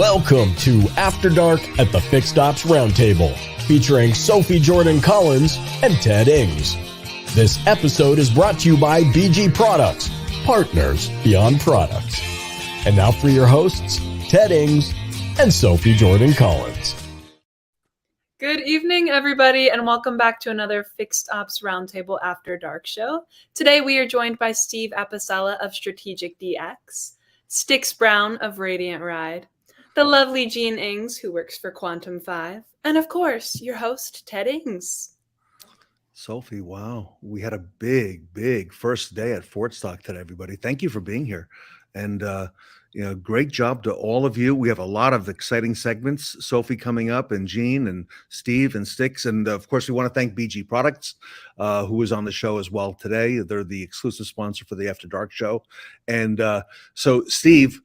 Welcome to After Dark at the Fixed Ops Roundtable, featuring Sophie Jordan Collins and Ted Ings. This episode is brought to you by BG Products, partners beyond products. And now for your hosts, Ted Ings and Sophie Jordan Collins. Good evening, everybody, and welcome back to another Fixed Ops Roundtable After Dark show. Today we are joined by Steve Apicella of Strategic DX, Sticks Brown of Radiant Ride, the lovely Jean Ings, who works for Quantum 5, and of course, your host, Ted Ings. Sophie, wow. We had a big first day at Fort Stock today, everybody. Thank you for being here. And, great job to all of you. We have a lot of exciting segments. Sophie coming up, and Jean and Steve and Sticks. And, of course, we want to thank BG Products, who is on the show as well today. They're the exclusive sponsor for the After Dark show. And so, Steve,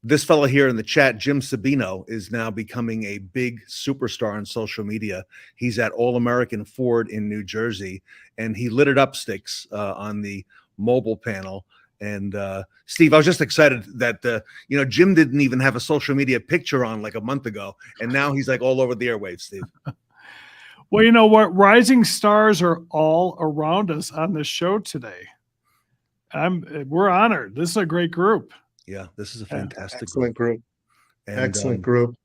this fellow here in the chat, Jim Sabino, is now becoming a big superstar on social media. He's at All American Ford in New Jersey, and he lit it up, Sticks, on the mobile panel. And Steve, I was just excited that, Jim didn't even have a social media picture on like a month ago, and now he's like all over the airwaves, Steve. Well, you know what? Rising stars are all around us on the show today. We're honored. This is a great group. Yeah, this is a fantastic group. And, Excellent group.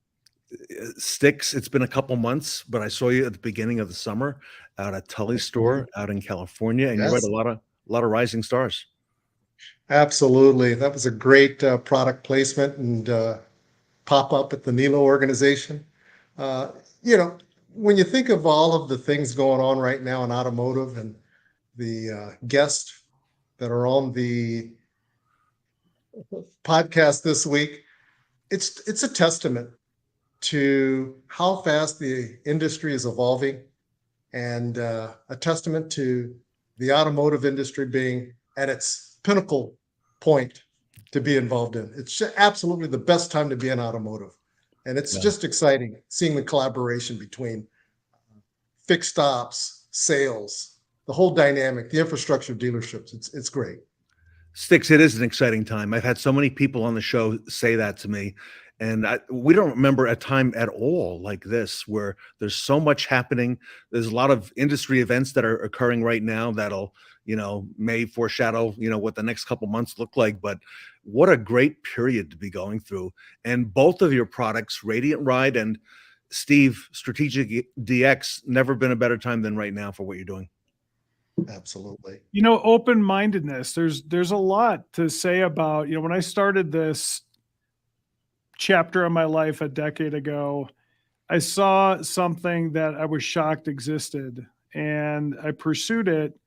Sticks, it's been a couple months, but I saw you at the beginning of the summer out at Tully's store out in California, and you had a lot of rising stars. Absolutely. That was a great product placement and pop-up at the Nilo organization. When you think of all of the things going on right now in automotive and the guests that are on the podcast this week, it's a testament to how fast the industry is evolving, and a testament to the automotive industry being at its pinnacle point to be involved in. It's absolutely the best time to be in automotive. And it's just exciting seeing the collaboration between fixed ops, sales, the whole dynamic, the infrastructure of dealerships. It's great. Sticks, it is an exciting time. I've had so many people on the show say that to me. And we don't remember a time at all like this where there's so much happening. There's a lot of industry events that are occurring right now that'll, may foreshadow, what the next couple months look like. But what a great period to be going through. And both of your products, Radiant Ride and Steve, Strategic DX, never been a better time than right now for what you're doing. Absolutely. Open-mindedness. There's a lot to say about, when I started this chapter of my life a decade ago, I saw something that I was shocked existed, and I pursued it.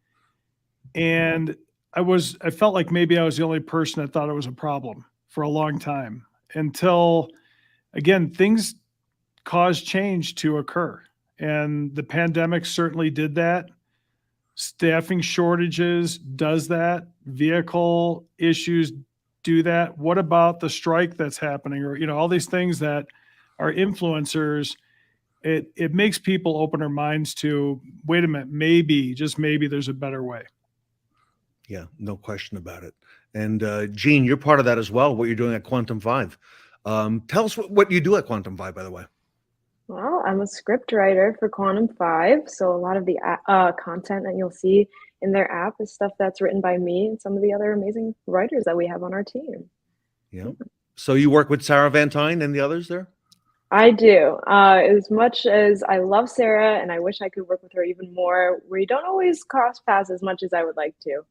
And I felt like maybe I was the only person that thought it was a problem for a long time, until, again, things caused change to occur. And the pandemic certainly did that. Staffing shortages does that. Vehicle issues do that. What about the strike that's happening, or all these things that are influencers? It makes people open their minds to, wait a minute, maybe, just maybe, there's a better way. Yeah, no question about it. And Jean, you're part of that as well, what you're doing at Quantum 5. Tell us what you do at Quantum 5, by the way. Well, I'm a script writer for Quantum 5, so a lot of the content that you'll see in their app is stuff that's written by me and some of the other amazing writers that we have on our team. Yeah. So you work with Sarah Van Tyne and the others there? I do. As much as I love Sarah and I wish I could work with her even more, we don't always cross paths as much as I would like to.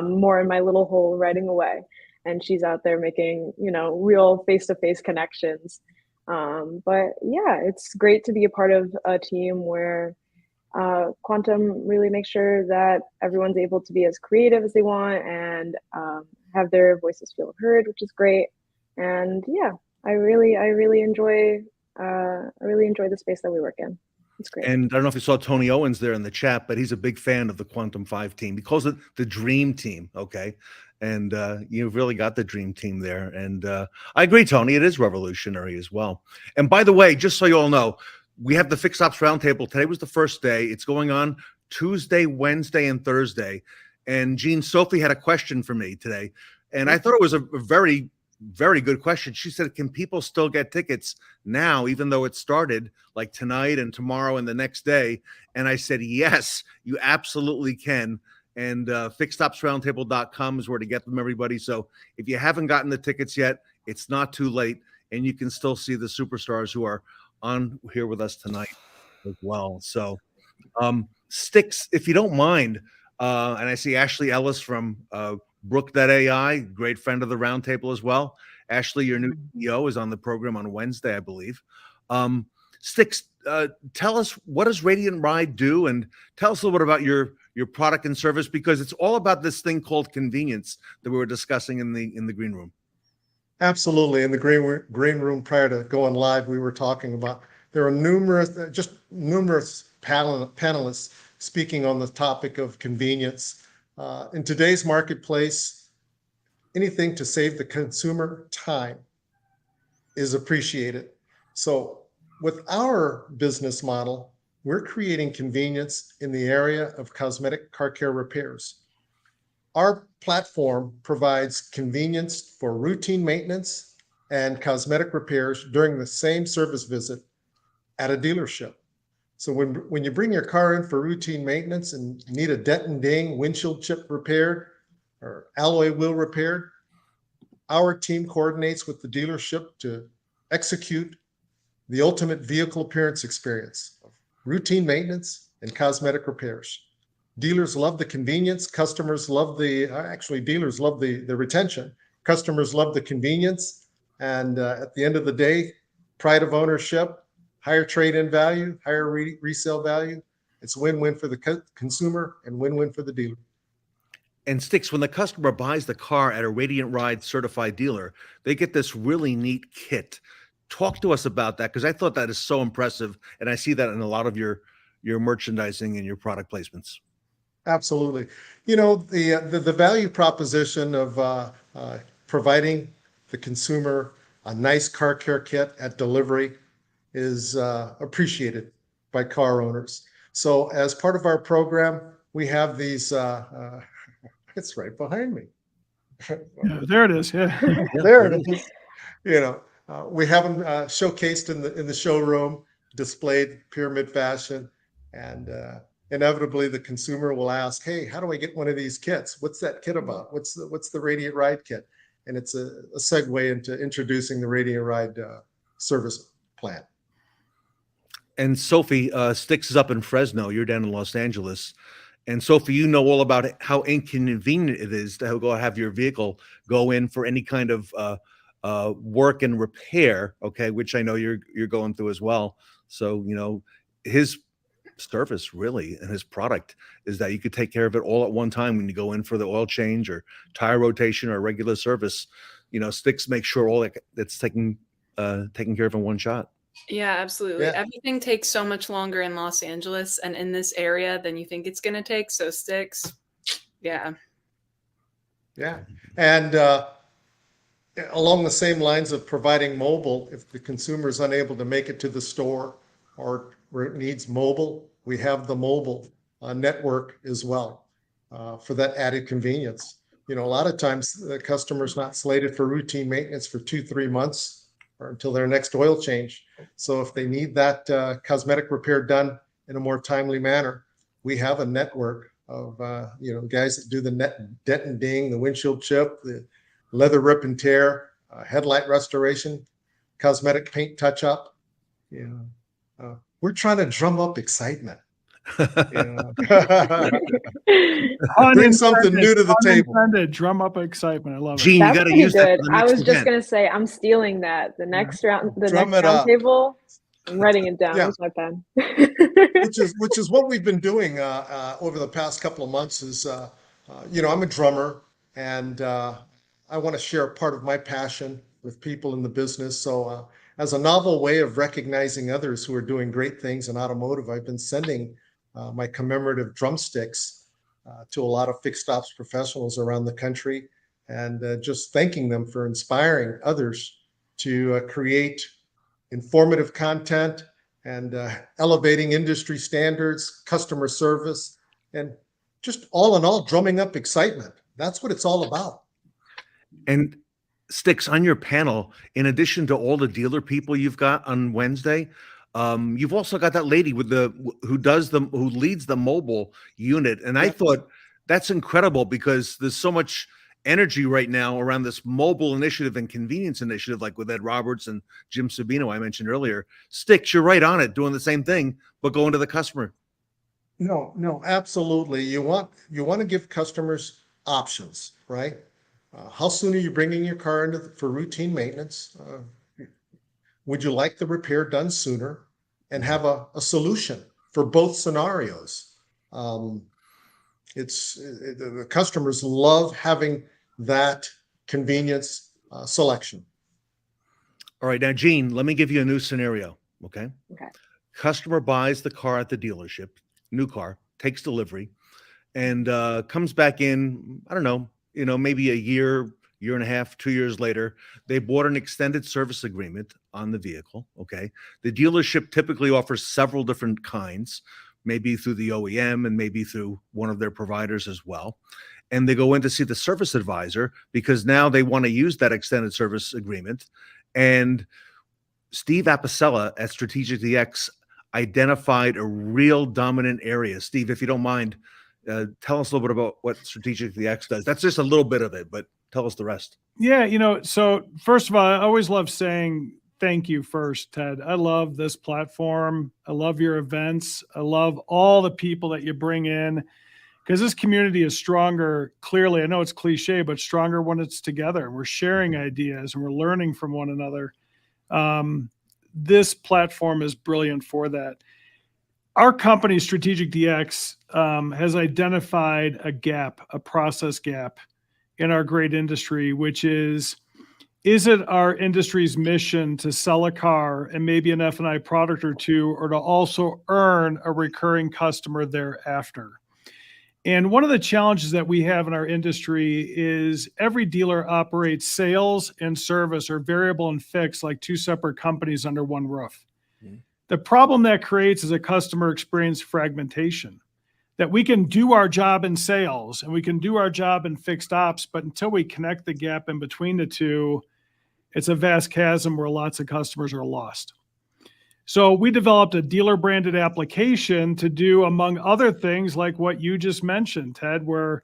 More in my little hole writing away. And she's out there making, real face-to-face connections. But yeah, it's great to be a part of a team where Quantum really makes sure that everyone's able to be as creative as they want and have their voices feel heard, which is great. And yeah, I really enjoy the space that we work in. It's great. And I don't know if you saw Tony Owens there in the chat, but he's a big fan of the Quantum 5 team. He calls it the dream team. Okay. And you've really got the dream team there. And I agree, Tony, it is revolutionary as well. And by the way, just so you all know, we have the Fixed Ops Roundtable. Today was the first day. It's going on Tuesday, Wednesday, and Thursday. And Jean, Sophie had a question for me today. And I thought it was a very very good question. She said, can people still get tickets now, even though it started like tonight and tomorrow and the next day? And I said, yes, you absolutely can. And fixedopsroundtable.com is where to get them, everybody. So if you haven't gotten the tickets yet, it's not too late. And you can still see the superstars who are on here with us tonight as well. So Sticks, if you don't mind, and I see Ashley Ellis from Brook.ai, great friend of the roundtable as well. Ashley, your new CEO, is on the program on Wednesday, I believe. Sticks, tell us, what does Radiant Ride do? And tell us a little bit about your product and service, because it's all about this thing called convenience that we were discussing in the green room. Absolutely. In the green room prior to going live, we were talking about, there are numerous panelists speaking on the topic of convenience. In today's marketplace, anything to save the consumer time is appreciated. So with our business model, we're creating convenience in the area of cosmetic car care repairs. Our platform provides convenience for routine maintenance and cosmetic repairs during the same service visit at a dealership. So when you bring your car in for routine maintenance and need a dent and ding, windshield chip repaired, or alloy wheel repaired, our team coordinates with the dealership to execute the ultimate vehicle appearance experience of routine maintenance and cosmetic repairs. Dealers love the convenience. Customers love dealers love the retention. Customers love the convenience. And at the end of the day, pride of ownership, higher trade-in value, higher resale value. It's win-win for the consumer and win-win for the dealer. And Sticks, when the customer buys the car at a Radiant Ride certified dealer, they get this really neat kit. Talk to us about that, because I thought that is so impressive, and I see that in a lot of your merchandising and your product placements. Absolutely. You know, the value proposition of providing the consumer a nice car care kit at delivery is appreciated by car owners. So as part of our program, we have these, it's right behind me. Yeah, there it is. Yeah. There it is. You know, we have them showcased in the showroom, displayed pyramid fashion, and inevitably the consumer will ask, hey, how do I get one of these kits? What's that kit about? What's the Radiant Ride kit? And it's a segue into introducing the Radiant Ride service plan. And Sophie, Sticks is up in Fresno. You're down in Los Angeles. And Sophie, you know all about how inconvenient it is to go have your vehicle go in for any kind of work and repair, okay, which I know you're going through as well. So, you know, his service really and his product is that you could take care of it all at one time when you go in for the oil change or tire rotation or regular service. You know, Sticks makes sure all that's taken care of in one shot. Yeah, absolutely. Yeah. Everything takes so much longer in Los Angeles and in this area than you think it's going to take. So Sticks, yeah. Yeah. And along the same lines of providing mobile, if the consumer is unable to make it to the store or needs mobile, we have the mobile network as well for that added convenience. You know, a lot of times the customer's not slated for routine maintenance for 2-3 months or until their next oil change. So if they need that cosmetic repair done in a more timely manner, we have a network of guys that do the dent and ding, the windshield chip, the leather rip and tear, headlight restoration, cosmetic paint touch up. We're trying to drum up excitement. Bring something new to the table. Drum up excitement. I love it. Gene, That's you got to pretty use that. good. I was just going to say, I'm stealing that. The next round, the Drum next it up. round table, I'm writing it down. Yeah. Where's my pen? which is what we've been doing over the past couple of months is, I'm a drummer and I want to share part of my passion with people in the business. So as a novel way of recognizing others who are doing great things in automotive, I've been sending my commemorative drumsticks to a lot of fixed ops professionals around the country and just thanking them for inspiring others to create informative content and elevating industry standards, customer service, and just all in all, drumming up excitement. That's what it's all about. And Sticks, on your panel, in addition to all the dealer people you've got on Wednesday, you've also got that lady with who leads the mobile unit. And I thought that's incredible because there's so much energy right now around this mobile initiative and convenience initiative, like with Ed Roberts and Jim Sabino, I mentioned earlier. Sticks, you're right on it, doing the same thing, but going to the customer. No, absolutely. You want to give customers options, right? How soon are you bringing your car for routine maintenance? Would you like the repair done sooner? And have a solution for both scenarios. The customers love having that convenience selection. All right, now, Gene, let me give you a new scenario, okay? Okay. Customer buys the car at the dealership, new car, takes delivery, and comes back in, I don't know, maybe a year and a half, 2 years later. They bought an extended service agreement on the vehicle, okay? The dealership typically offers several different kinds, maybe through the OEM and maybe through one of their providers as well. And they go in to see the service advisor because now they want to use that extended service agreement. And Steve Apicella at Strategic DX identified a real dominant area. Steve, if you don't mind, tell us a little bit about what Strategic DX does. That's just a little bit of it, but tell us the rest. Yeah, so first of all, I always love saying thank you first, Ted. I love this platform. I love your events. I love all the people that you bring in because this community is stronger. Clearly, I know it's cliche, but stronger when it's together. We're sharing ideas and we're learning from one another. This platform is brilliant for that. Our company, Strategic DX, has identified a gap, a process gap in our great industry, which is it our industry's mission to sell a car and maybe an F&I product or two, or to also earn a recurring customer thereafter? And one of the challenges that we have in our industry is every dealer operates sales and service, or variable and fixed, like two separate companies under one roof. Mm-hmm. The problem that creates is a customer experience fragmentation. That we can do our job in sales and we can do our job in fixed ops, but until we connect the gap in between the two, it's a vast chasm where lots of customers are lost. So we developed a dealer branded application to do, among other things, like what you just mentioned, Ted, where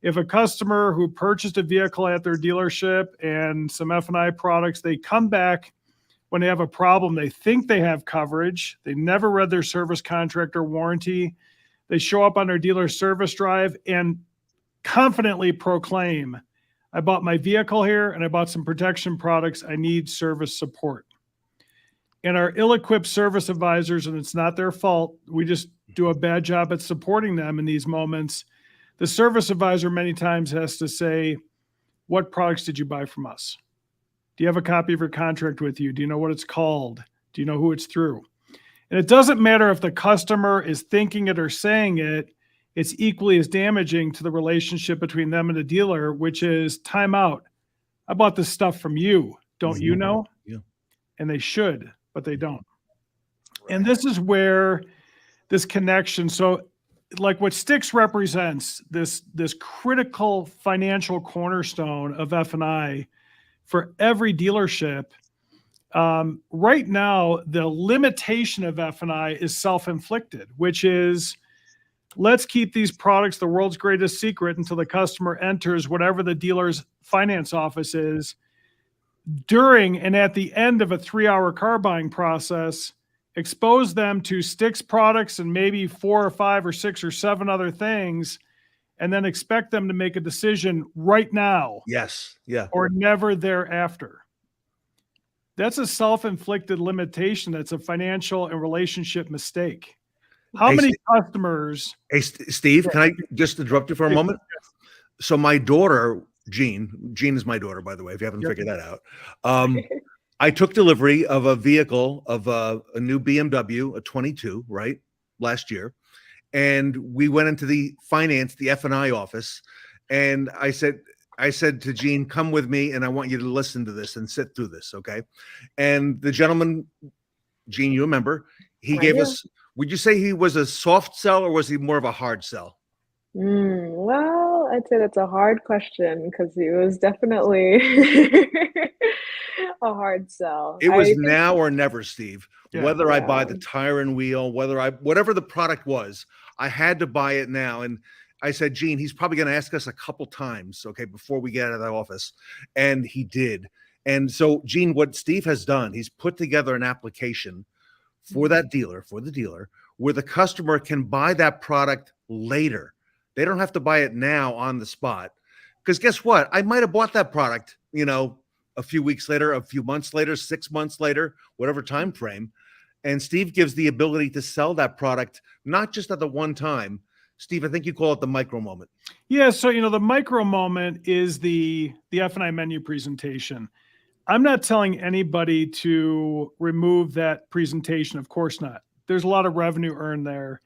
if a customer who purchased a vehicle at their dealership and some F&I products, they come back when they have a problem, they think they have coverage, they never read their service contract or warranty, they show up on their dealer service drive and confidently proclaim, I bought my vehicle here and I bought some protection products. I need service support. And our ill-equipped service advisors, and it's not their fault, we just do a bad job at supporting them in these moments. The service advisor many times has to say, what products did you buy from us? Do you have a copy of your contract with you? Do you know what it's called? Do you know who it's through? And it doesn't matter if the customer is thinking it or saying it, it's equally as damaging to the relationship between them and the dealer, which is time out. I bought this stuff from you. Don't you know? Yeah. And they should, but they don't. Right. And this is where this connection, so like what Sticks represents, this critical financial cornerstone of F&I for every dealership. Right now, the limitation of F&I is self-inflicted, which is, let's keep these products the world's greatest secret until the customer enters whatever the dealer's finance office is. During and at the end of a 3-hour car buying process, expose them to Sticks products and maybe 4 or 5 or 6 or 7 other things, and then expect them to make a decision right now. Yes. Yeah. Or never thereafter. That's a self-inflicted limitation. That's a financial and relationship mistake. How many customers? Hey, Steve, can I just interrupt you for a moment? So my daughter, Jean is my daughter, by the way, if you haven't figured that out. I took delivery of a vehicle of a new BMW, a 22, right, last year. And we went into the F&I office. And I said to Jean, come with me, and I want you to listen to this and sit through this, okay? And the gentleman, Jean, you remember, he gave us, would you say he was a soft sell or was he more of a hard sell? Well, I'd say that's a hard question because it was definitely a hard sell. It I was think, now or never, Steve. Yeah. Whether I buy the Yeah. tire and wheel, whatever the product was, I had to buy it now. And I said, Gene, he's probably going to ask us a couple times, okay, before we get out of the office. And he did. And so, Gene, what Steve has done, he's put together an application for that dealer, for the dealer, where the customer can buy that product later. They don't have to buy it now on the spot. Because guess what? I might have bought that product, a few weeks later, a few months later, 6 months later, whatever time frame. And Steve gives the ability to sell that product, not just at the one time. Steve, I think you call it the micro moment. Yeah, so the micro moment is the F&I menu presentation. I'm not telling anybody to remove that presentation. Of course not. There's a lot of revenue earned there.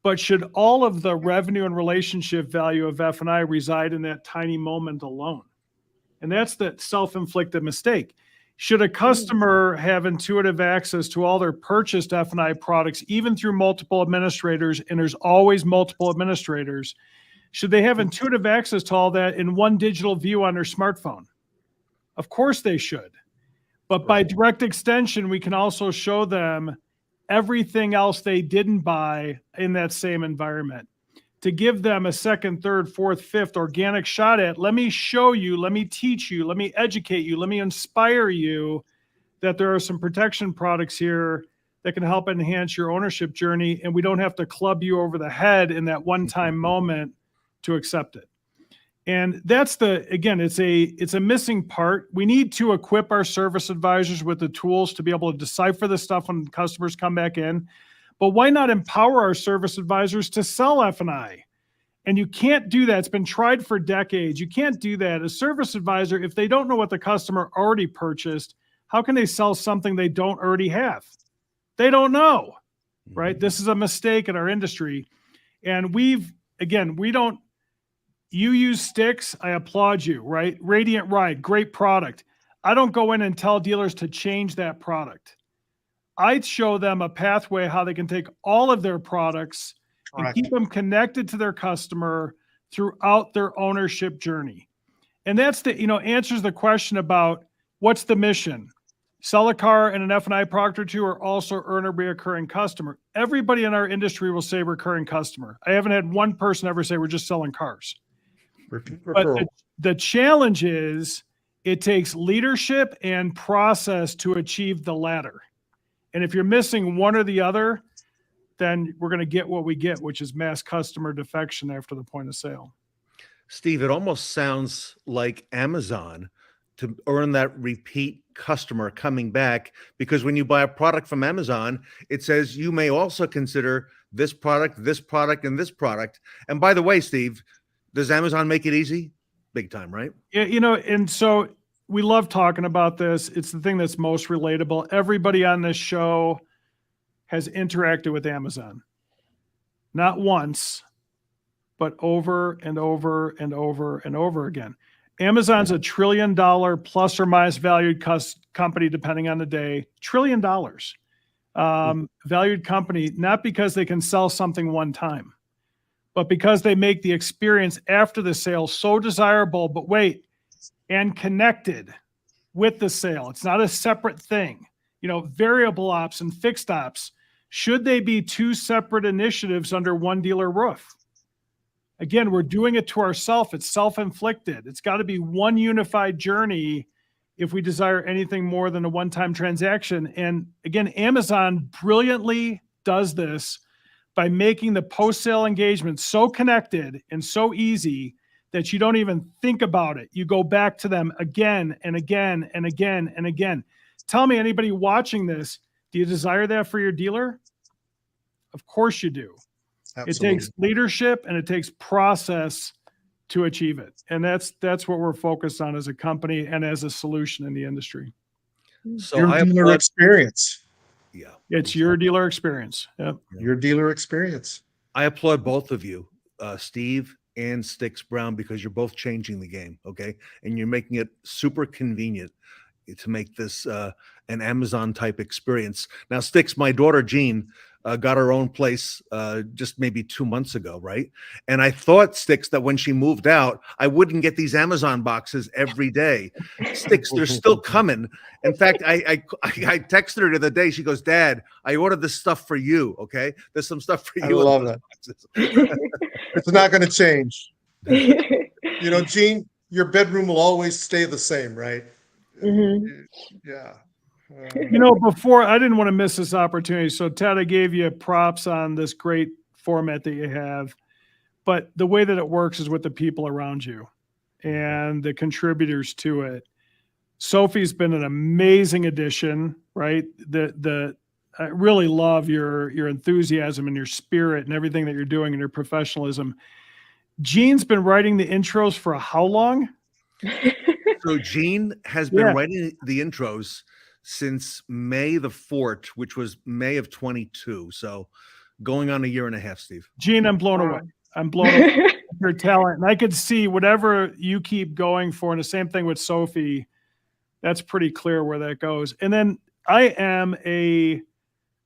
But should all of the revenue and relationship value of F&I reside in that tiny moment alone? And that's the self-inflicted mistake. Should a customer have intuitive access to all their purchased F&I products, even through multiple administrators, and there's always multiple administrators, should they have intuitive access to all that in one digital view on their smartphone? Of course they should. But by direct extension, we can also show them everything else they didn't buy in that same environment. To give them a second, third, fourth, fifth organic shot at, let me show you, let me teach you, let me educate you, let me inspire you that there are some protection products here that can help enhance your ownership journey, and we don't have to club you over the head in that one-time moment to accept it. And that's it's a missing part. We need to equip our service advisors with the tools to be able to decipher this stuff when customers come back in. But why not empower our service advisors to sell F&I? And you can't do that. It's been tried for decades. You can't do that. A service advisor, if they don't know what the customer already purchased, how can they sell something they don't already have? They don't know, right? This is a mistake in our industry. And you use Sticks, I applaud you, right? Radiant Ride, great product. I don't go in and tell dealers to change that product. I'd show them a pathway how they can take all of their products and keep them connected to their customer throughout their ownership journey. And that's answers the question about what's the mission? Sell a car and an F&I product or two, or also earn a reoccurring customer. Everybody in our industry will say recurring customer. I haven't had one person ever say we're just selling cars. But the challenge is it takes leadership and process to achieve the latter. And if you're missing one or the other, then we're going to get what we get, which is mass customer defection after the point of sale. Steve, it almost sounds like Amazon to earn that repeat customer coming back, because when you buy a product from Amazon, it says you may also consider this product, and this product. And by the way, Steve, does Amazon make it easy? Big time, right? Yeah, and so we love talking about this. It's the thing that's most relatable. Everybody on this show has interacted with Amazon. Not once, but over and over and over and over again. Amazon's $1 trillion plus or minus valued company, depending on the day. $1 trillion valued company, not because they can sell something one time, but because they make the experience after the sale so desirable, but wait, and connected with the sale. It's not a separate thing. Variable ops and fixed ops, should they be two separate initiatives under one dealer roof? Again, we're doing it to ourselves. It's self-inflicted. It's got to be one unified journey if we desire anything more than a one-time transaction. And again, Amazon brilliantly does this by making the post-sale engagement so connected and so easy that you don't even think about it. You go back to them again and again and again and again. Tell me, anybody watching this, do you desire that for your dealer? Of course you do. Absolutely. It takes leadership and it takes process to achieve it. And that's what we're focused on as a company and as a solution in the industry. So your dealer experience. Yeah. It's your dealer experience. Yep. Your dealer experience. I applaud both of you, Steve and Sticks Brown, because you're both changing the game. Okay. And you're making it super convenient to make this an Amazon type experience. Now, Sticks, my daughter, Jean, got her own place just maybe 2 months ago, right? And I thought, Sticks, that when she moved out, I wouldn't get these Amazon boxes every day. Sticks, they're still coming. In fact, I texted her the other day. She goes, Dad, I ordered this stuff for you. Okay, there's some stuff for I you. love that. It's not going to change. You know, Gene, your bedroom will always stay the same, right? Mhm. Yeah. You know, before I didn't want to miss this opportunity. So Ted, I gave you props on this great format that you have, but the way that it works is with the people around you and the contributors to it. Sophie's been an amazing addition, right? I really love your enthusiasm and your spirit and everything that you're doing and your professionalism. Gene's been writing the intros for how long? So Gene has been writing the intros since May the 4th, which was May of 22. So going on a year and a half, Steve. Gene, I'm blown away. I'm blown away with your talent. And I could see whatever you keep going for. And the same thing with Sophie. That's pretty clear where that goes. And then I am a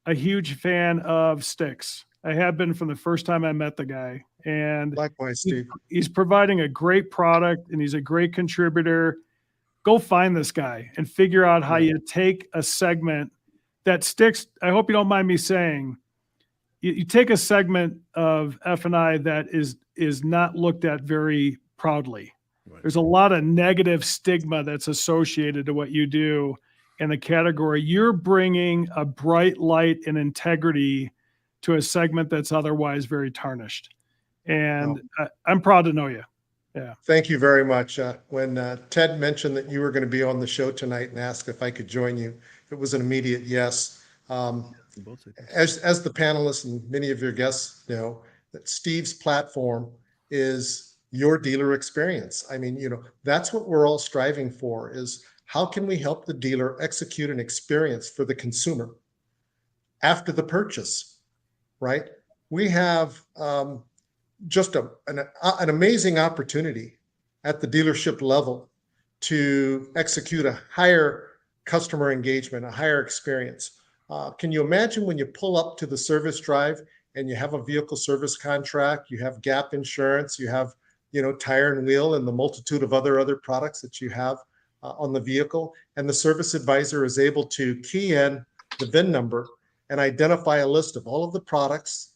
huge fan of Sticks. I have been from the first time I met the guy. And likewise, Steve. He's providing a great product and he's a great contributor. Go find this guy and figure out how you take a segment that Sticks. I hope you don't mind me saying, you take a segment of F&I that is not looked at very proudly. Right. There's a lot of negative stigma that's associated to what you do in the category. You're bringing a bright light and integrity to a segment that's otherwise very tarnished. And I'm proud to know you. Yeah. Thank you very much. When Ted mentioned that you were going to be on the show tonight and asked if I could join you, it was an immediate yes. As the panelists and many of your guests know, that Steve's platform is your dealer experience. I mean, you know, that's what we're all striving for, is how can we help the dealer execute an experience for the consumer after the purchase, right? We have just an amazing opportunity at the dealership level to execute a higher customer engagement, a higher experience. Can you imagine when you pull up to the service drive and you have a vehicle service contract, you have gap insurance, you have, you know, tire and wheel and the multitude of other products that you have on the vehicle, and the service advisor is able to key in the VIN number and identify a list of all of the products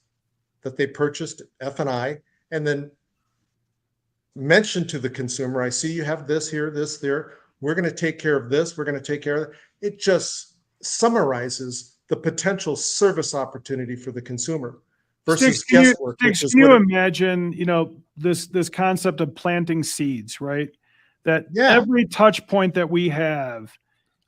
that they purchased at F&I, and then mention to the consumer, I see you have this here, this there. We're going to take care of this. We're going to take care of that. It just summarizes the potential service opportunity for the consumer versus guesswork. Can you imagine, you know, this concept of planting seeds, right? That every touch point that we have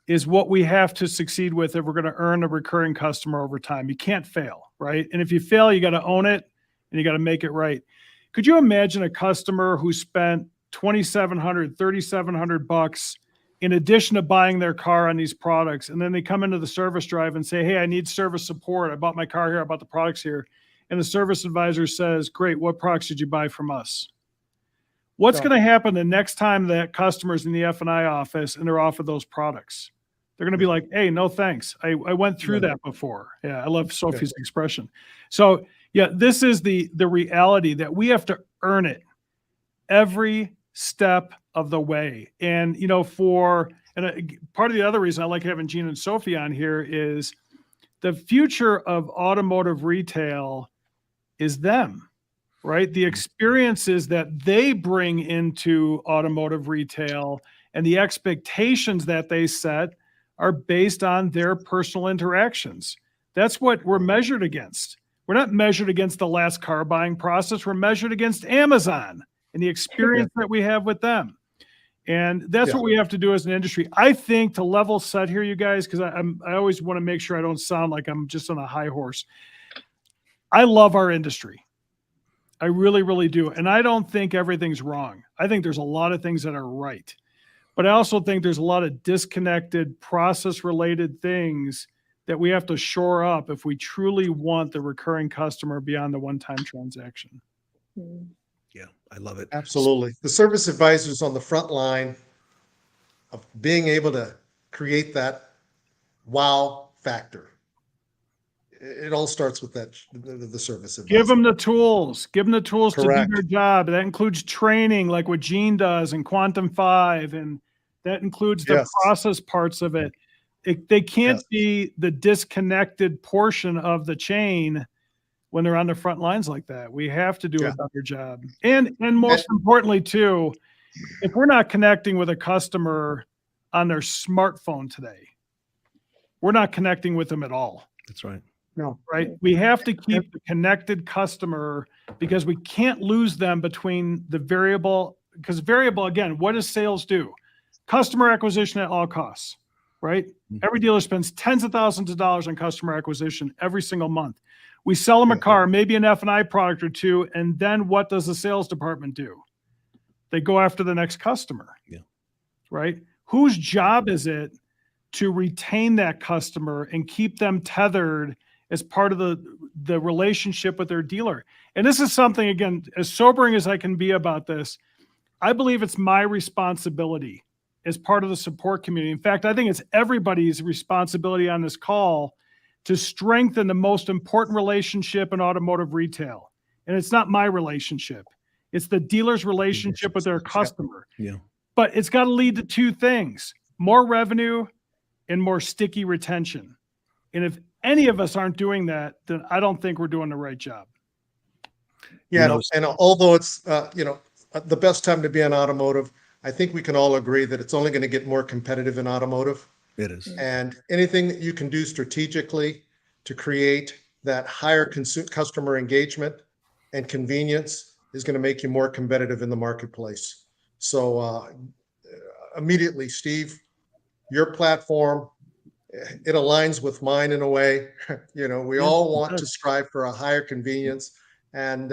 is what we have to succeed with if we're going to earn a recurring customer over time. You can't fail, right? And if you fail, you got to own it and you got to make it right. Could you imagine a customer who spent $2,700, $3,700 in addition to buying their car on these products, and then they come into the service drive and say, hey, I need service support. I bought my car here. I bought the products here. And the service advisor says, great, what products did you buy from us? What's going to happen the next time that customer's in the F&I office and they're offered those products? They're going to be like, hey, no, thanks. I went through that before. Yeah, I love Sophie's expression. So, yeah, this is the reality that we have to earn it every step of the way. And, you know, part of the other reason I like having Gene and Sophie on here is the future of automotive retail is them, right? The experiences that they bring into automotive retail and the expectations that they set are based on their personal interactions. That's what we're measured against. We're not measured against the last car buying process. We're measured against Amazon and the experience that we have with them. And that's what we have to do as an industry. I think, to level set here, you guys, because I always want to make sure I don't sound like I'm just on a high horse. I love our industry. I really, really do. And I don't think everything's wrong. I think there's a lot of things that are right. But I also think there's a lot of disconnected process-related things that we have to shore up if we truly want the recurring customer beyond the one-time transaction. Yeah, I love it. Absolutely. The service advisors on the front line of being able to create that wow factor. it all starts with the service advisor. Give them the tools. Give them the tools Correct. to do their job. That includes training, like what Gene does in Quantum 5, and that includes the Yes. process parts of it. They can't Yes. be the disconnected portion of the chain when they're on the front lines like that. We have to do a better job. And most importantly, too, if we're not connecting with a customer on their smartphone today, we're not connecting with them at all. That's right. No. Right? We have to keep the connected customer because we can't lose them between the variable. Because variable, again, what does sales do? Customer acquisition at all costs, right? Every dealer spends tens of thousands of dollars on customer acquisition every single month. We sell them a car, maybe an F&I product or two, and then what does the sales department do? They go after the next customer, right? Whose job is it to retain that customer and keep them tethered as part of the relationship with their dealer? And this is something, again, as sobering as I can be about this, I believe it's my responsibility as part of the support community. In fact, I think it's everybody's responsibility on this call to strengthen the most important relationship in automotive retail. And it's not my relationship. It's the dealer's relationship with their customer. Yeah. But it's got to lead to two things: more revenue and more sticky retention. And if any of us aren't doing that, then I don't think we're doing the right job. Yeah, and although it's the best time to be in automotive, I think we can all agree that it's only going to get more competitive in automotive. It is. And anything that you can do strategically to create that higher customer engagement and convenience is going to make you more competitive in the marketplace. So immediately, Steve, your platform, it aligns with mine in a way. We all want to strive for a higher convenience, and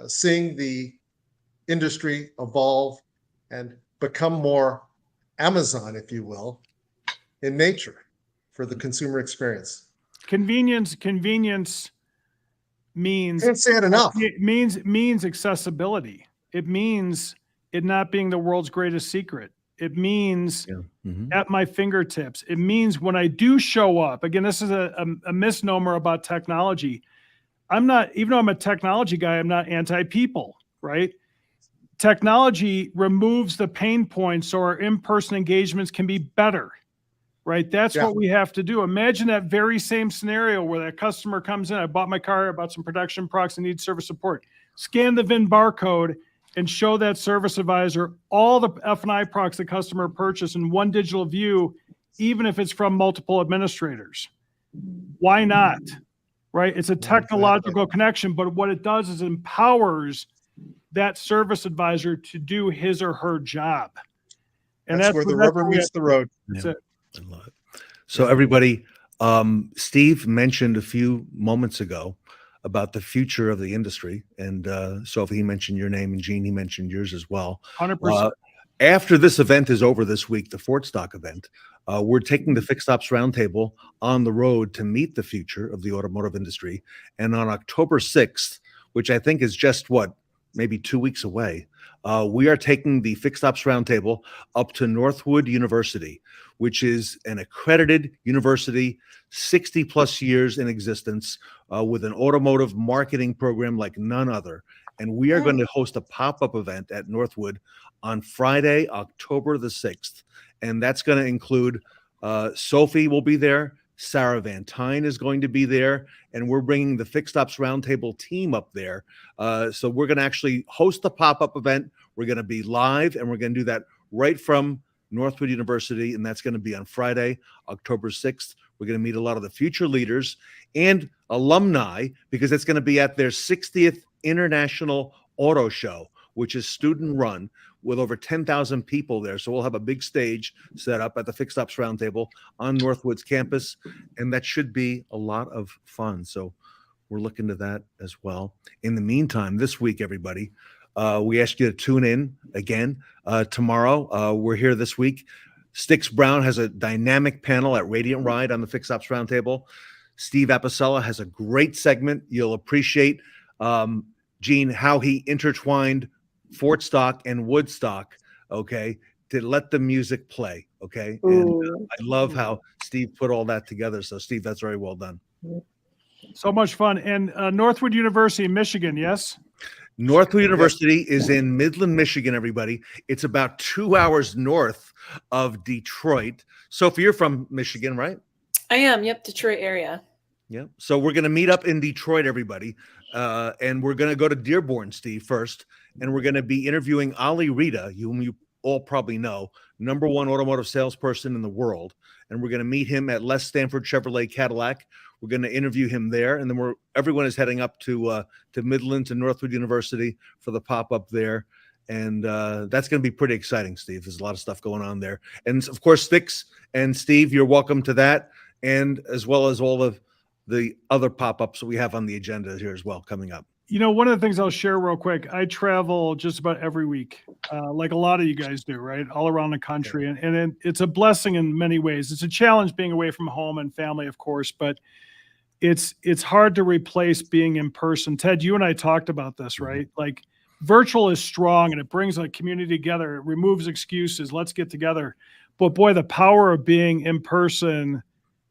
seeing the industry evolve and become more Amazon, if you will, in nature for the consumer experience. Convenience means, Can't say it enough. It means accessibility. It means it not being the world's greatest secret. It means at my fingertips. It means when I do show up, again, this is a misnomer about technology. Even though I'm a technology guy, I'm not anti-people, right? Technology removes the pain points so our in-person engagements can be better, right? That's what we have to do. Imagine that very same scenario where that customer comes in, I bought my car, I bought some production products, I need service support. Scan the VIN barcode and show that service advisor all the F&I products the customer purchased in one digital view, even if it's from multiple administrators. Why not? Right? It's a technological connection, but what it does is empowers that service advisor to do his or her job. And that's where the rubber meets the road. That's it. I love it. So everybody, Steve mentioned a few moments ago about the future of the industry. And Sophie, he mentioned your name, and Gene, he mentioned yours as well. 100%. After this event is over this week, the Fort Stock event, we're taking the Fixed Ops Roundtable on the road to meet the future of the automotive industry. And on October 6th, which I think is just maybe 2 weeks away, we are taking the Fixed Ops Roundtable up to Northwood University, which is an accredited university, 60 plus years in existence, with an automotive marketing program like none other. And we are going to host a pop-up event at Northwood on Friday, October the 6th. And that's going to include Sophie will be there. Sarah Van Tyne is going to be there, and we're bringing the Fixed Ops Roundtable team up there. So we're going to actually host a pop-up event. We're going to be live, and we're going to do that right from Northwood University, and that's going to be on Friday, October 6th. We're going to meet a lot of the future leaders and alumni, because it's going to be at their 60th International Auto Show, which is student-run, with over 10,000 people there. So we'll have a big stage set up at the Fixed Ops Roundtable on Northwood's campus, and that should be a lot of fun. So we're looking to that as well. In the meantime, this week, everybody, we ask you to tune in again tomorrow. We're here this week. Sticks Brown has a dynamic panel at Radiant Ride on the Fixed Ops Roundtable. Steve Apicella has a great segment. You'll appreciate, Gene, how he intertwined Fort Stock and Woodstock, okay, to let the music play, okay? And I love how Steve put all that together. So, Steve, that's very well done. So much fun. And Northwood University, Michigan, yes? Northwood University is in Midland, Michigan, everybody. It's about 2 hours north of Detroit. Sophie, you're from Michigan, right? I am. Yep. Detroit area. Yeah. So we're going to meet up in Detroit, everybody. And we're going to go to Dearborn, Steve, first. And we're going to be interviewing Ali Rita, whom you all probably know, #1 automotive salesperson in the world. And we're going to meet him at Les Stanford Chevrolet Cadillac. We're going to interview him there. And then everyone is heading up to Midland, to Northwood University for the pop-up there. And that's going to be pretty exciting, Steve. There's a lot of stuff going on there. And, of course, Sticks and Steve, you're welcome to that. And as well as all of the other pop-ups that we have on the agenda here as well coming up. You know, one of the things I'll share real quick, I travel just about every week, like a lot of you guys do, right? All around the country. And it's a blessing in many ways. It's a challenge being away from home and family, of course, but it's hard to replace being in person. Ted, you and I talked about this, right? Like virtual is strong and it brings a community together. It removes excuses. Let's get together. But boy, the power of being in person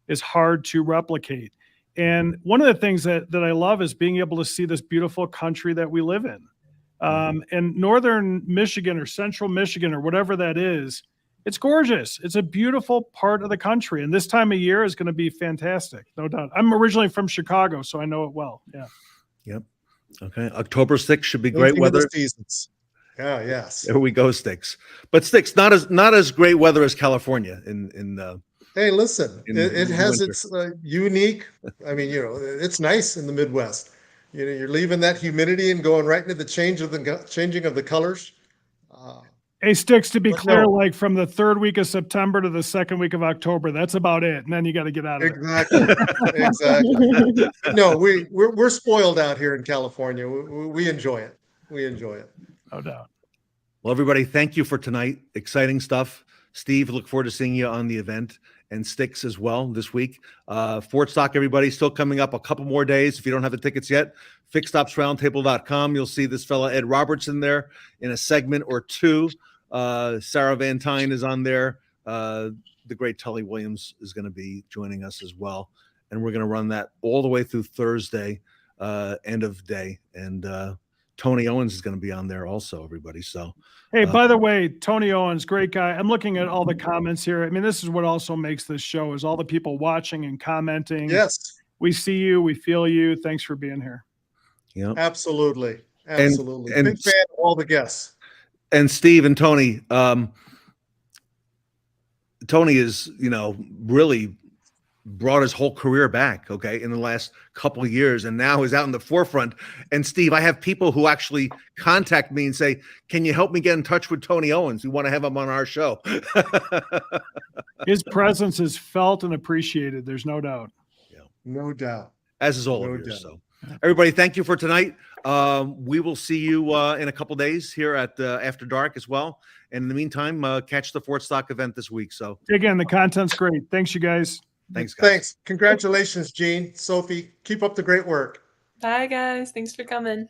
is hard to replicate. And one of the things that I love is being able to see this beautiful country that we live in. And northern Michigan or central Michigan or whatever that is, it's gorgeous. It's a beautiful part of the country. And this time of year is going to be fantastic, no doubt. I'm originally from Chicago, so I know it well. Yeah. Yep. Okay. October 6th should be great weather. Seasons. Yeah, yes. There we go, Sticks. But Sticks, not as great weather as California Hey, listen, it has winter. its unique, I mean, it's nice in the Midwest. You're leaving that humidity and going right into the changing of the colors. Hey, Sticks, to be clear, like from the 3rd week of September to the 2nd week of October, that's about it. And then you got to get out of it. Exactly. No, we're spoiled out here in California. We enjoy it. We enjoy it. No doubt. Well, everybody, thank you for tonight. Exciting stuff. Steve, look forward to seeing you on the event, and Sticks as well this week. Fort Stock, everybody, still coming up a couple more days. If you don't have the tickets yet, fixedopsroundtable.com. You'll see this fella, Ed Robertson, there in a segment or two. Sarah Van Tyne is on there. The great Tully Williams is going to be joining us as well. And we're going to run that all the way through Thursday, end of day. And Tony Owens is going to be on there also, everybody. So, hey, by the way, Tony Owens, great guy. I'm looking at all the comments here. I mean, this is what also makes this show is all the people watching and commenting. Yes. We see you. We feel you. Thanks for being here. Yeah, absolutely. And big fan of all the guests. And Steve and Tony, Tony is, really brought his whole career back, okay, in the last couple of years, and now he's out in the forefront. And Steve, I have people who actually contact me and say, can you help me get in touch with Tony Owens? We want to have him on our show. His presence is felt and appreciated. There's no doubt. Yeah, no doubt. As is all of yours. So everybody, thank you for tonight. We will see you in a couple days here at After Dark as well. And in the meantime, catch the Fort Stock event this week. So again, the content's great. Thanks, you guys. Thanks, guys. Thanks. Congratulations, Gene, Sophie. Keep up the great work. Bye, guys. Thanks for coming.